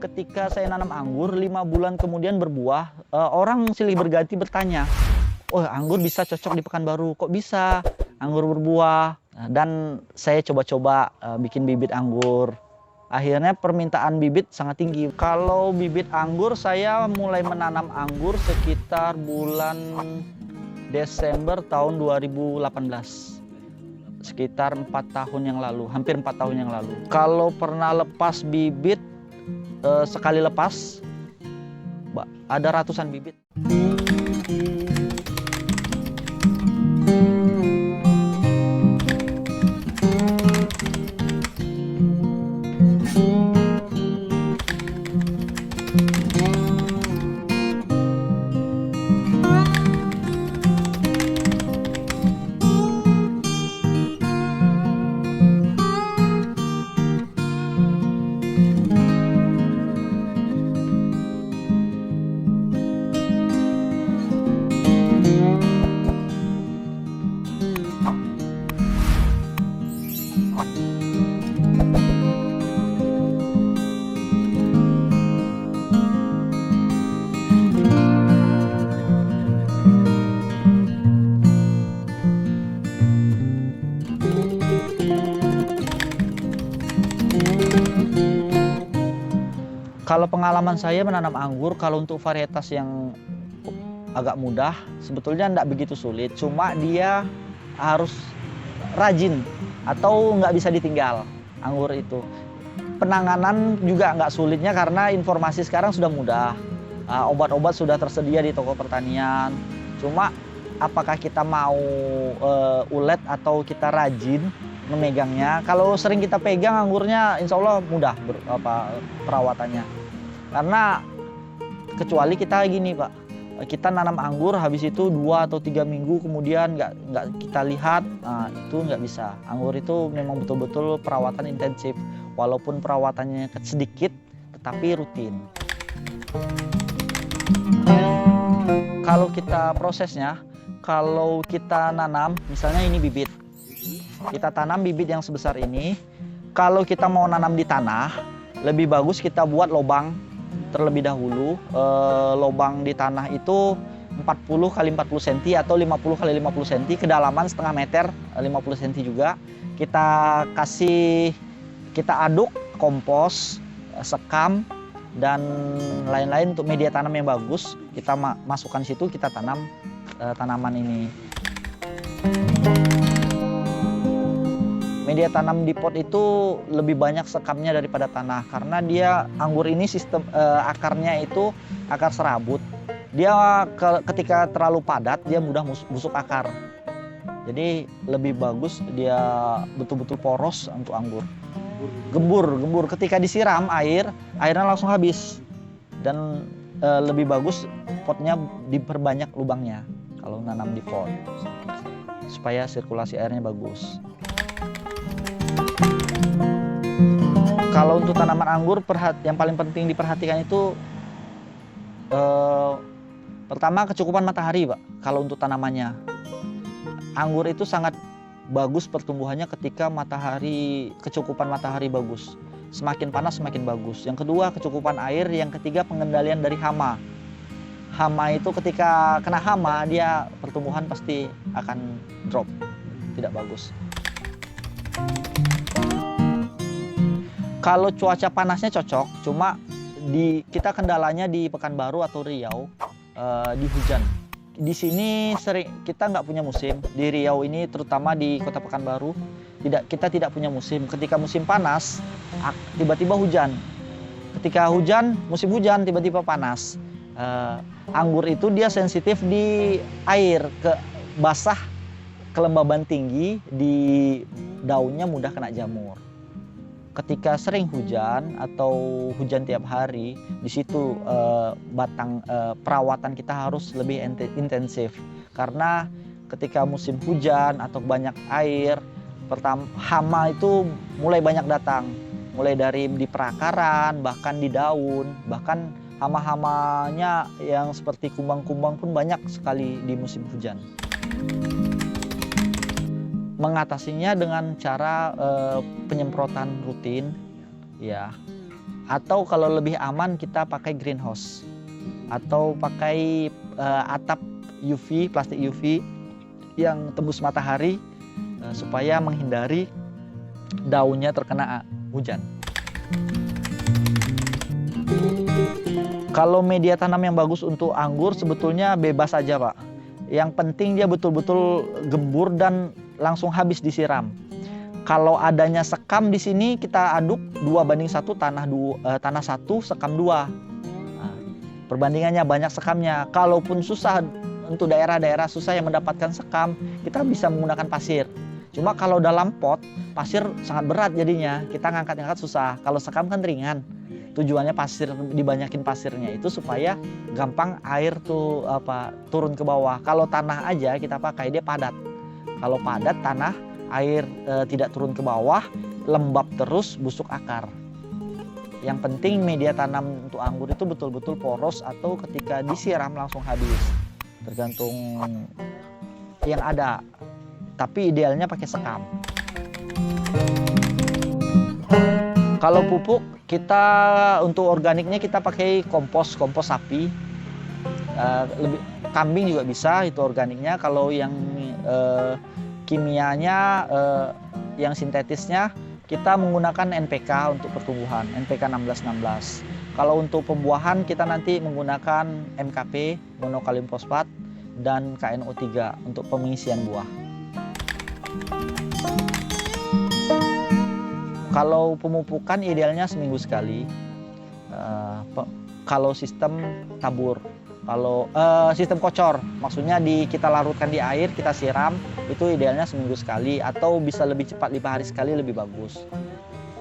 ketika saya nanam anggur 5 bulan kemudian berbuah, orang silih berganti bertanya, "Oh, anggur bisa cocok di Pekanbaru, kok bisa anggur berbuah?" Dan saya coba-coba bikin bibit anggur. Akhirnya permintaan bibit sangat tinggi. Kalau bibit anggur, saya mulai menanam anggur sekitar bulan Desember tahun 2018. Sekitar 4 tahun yang lalu, hampir 4 tahun yang lalu. Kalau pernah lepas bibit, sekali lepas, ada ratusan bibit. Kalau pengalaman saya menanam anggur, kalau untuk varietas yang agak mudah, sebetulnya tidak begitu sulit. Cuma dia harus rajin atau nggak bisa ditinggal anggur itu. Penanganan juga nggak sulitnya karena informasi sekarang sudah mudah. Obat-obat sudah tersedia di toko pertanian. Cuma apakah kita mau ulet atau kita rajin memegangnya? Kalau sering kita pegang anggurnya, insya Allah mudah perawatannya. Karena kecuali kita gini Pak, kita nanam anggur habis itu 2 atau 3 minggu kemudian nggak kita lihat, nah itu nggak bisa. Anggur itu memang betul-betul perawatan intensif, walaupun perawatannya sedikit tetapi rutin. Kalau kita prosesnya, kalau kita nanam, misalnya ini bibit, kita tanam bibit yang sebesar ini. Kalau kita mau nanam di tanah, lebih bagus kita buat lubang terlebih dahulu. Lubang di tanah itu 40 x 40 cm atau 50 x 50 cm, kedalaman setengah meter, 50 cm juga. Kita aduk kompos, sekam, dan lain-lain untuk media tanam yang bagus. Kita masukkan situ, kita tanam tanaman ini. Media tanam di pot itu lebih banyak sekamnya daripada tanah karena dia anggur ini sistem akarnya itu akar serabut. Dia ketika terlalu padat dia mudah busuk akar. Jadi lebih bagus dia betul-betul poros untuk anggur. Gembur ketika disiram airnya langsung habis. Dan lebih bagus potnya diperbanyak lubangnya kalau nanam di pot supaya sirkulasi airnya bagus. Kalau untuk tanaman anggur, yang paling penting diperhatikan itu pertama kecukupan matahari, Pak. Kalau untuk tanamannya, anggur itu sangat bagus pertumbuhannya ketika kecukupan matahari bagus. Semakin panas semakin bagus. Yang kedua kecukupan air, yang ketiga pengendalian dari hama. Hama itu ketika kena hama dia pertumbuhan pasti akan drop, tidak bagus. Kalau cuaca panasnya cocok, cuma kita kendalanya di Pekanbaru atau Riau di hujan. Di sini kita nggak punya musim. Di Riau ini terutama di Kota Pekanbaru kita tidak punya musim. Ketika musim panas tiba-tiba hujan. Ketika musim hujan tiba-tiba panas. Anggur itu dia sensitif di air, basah, kelembaban tinggi, di daunnya mudah kena jamur. Ketika sering hujan atau hujan tiap hari, di situ perawatan kita harus lebih intensif. Karena ketika musim hujan atau banyak air, hama itu mulai banyak datang. Mulai dari di perakaran, bahkan di daun, bahkan hama-hamanya yang seperti kumbang-kumbang pun banyak sekali di musim hujan. Mengatasinya dengan cara penyemprotan rutin, ya, Atau kalau lebih aman kita pakai greenhouse atau pakai atap UV, plastik UV yang tembus matahari supaya menghindari daunnya terkena hujan. Kalau media tanam yang bagus untuk anggur sebetulnya bebas aja, Pak. Yang penting dia betul-betul gembur dan langsung habis disiram. Kalau adanya sekam di sini kita aduk 2:1 tanah 1 sekam 2. Nah, perbandingannya banyak sekamnya. Kalaupun susah untuk daerah-daerah susah yang mendapatkan sekam, kita bisa menggunakan pasir. Cuma kalau dalam pot, pasir sangat berat jadinya. Kita ngangkat-ngangkat susah. Kalau sekam kan ringan. Tujuannya pasir, dibanyakin pasirnya itu supaya gampang air tuh turun ke bawah. Kalau tanah aja kita pakai dia padat. Kalau padat tanah air tidak turun ke bawah, lembab terus, busuk akar. Yang penting media tanam untuk anggur itu betul-betul poros atau ketika disiram langsung habis. Tergantung yang ada. Tapi idealnya pakai sekam. Kalau pupuk kita untuk organiknya kita pakai kompos sapi, lebih kambing juga bisa itu organiknya. Kalau yang kimianya, yang sintetisnya kita menggunakan NPK untuk pertumbuhan, NPK 1616. Kalau untuk pembuahan kita nanti menggunakan MKP, monokalium fosfat, dan KNO3 untuk pengisian buah. Kalau pemupukan idealnya seminggu sekali. Kalau sistem tabur, kalau sistem kocor, maksudnya kita larutkan di air, kita siram, itu idealnya seminggu sekali atau bisa lebih cepat 5 hari sekali lebih bagus.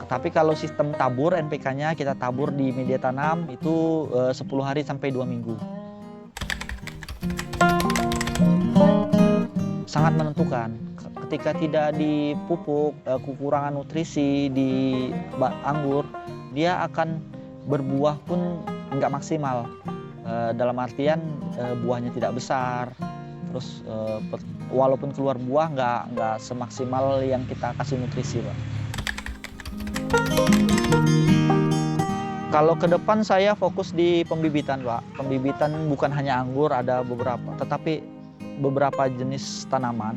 Tapi kalau sistem tabur, NPK-nya kita tabur di media tanam itu 10 hari sampai 2 minggu. Sangat menentukan. Ketika tidak dipupuk, kekurangan nutrisi di anggur, dia akan berbuah pun nggak maksimal. Dalam artian buahnya tidak besar, terus walaupun keluar buah nggak semaksimal yang kita kasih nutrisi, Pak. Kalau ke depan saya fokus di pembibitan, Pak. Pembibitan bukan hanya anggur, ada beberapa jenis tanaman.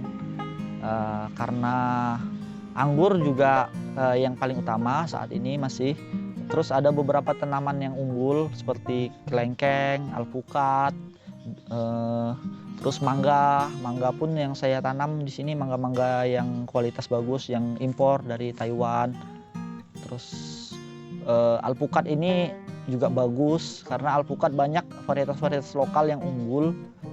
Karena anggur juga yang paling utama saat ini masih. Terus ada beberapa tanaman yang unggul seperti kelengkeng, alpukat, terus mangga pun yang saya tanam di sini mangga yang kualitas bagus yang impor dari Taiwan. Terus alpukat ini juga bagus karena alpukat banyak varietas lokal yang unggul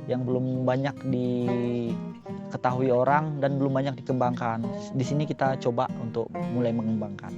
yang belum banyak diketahui orang dan belum banyak dikembangkan. Di sini kita coba untuk mulai mengembangkan.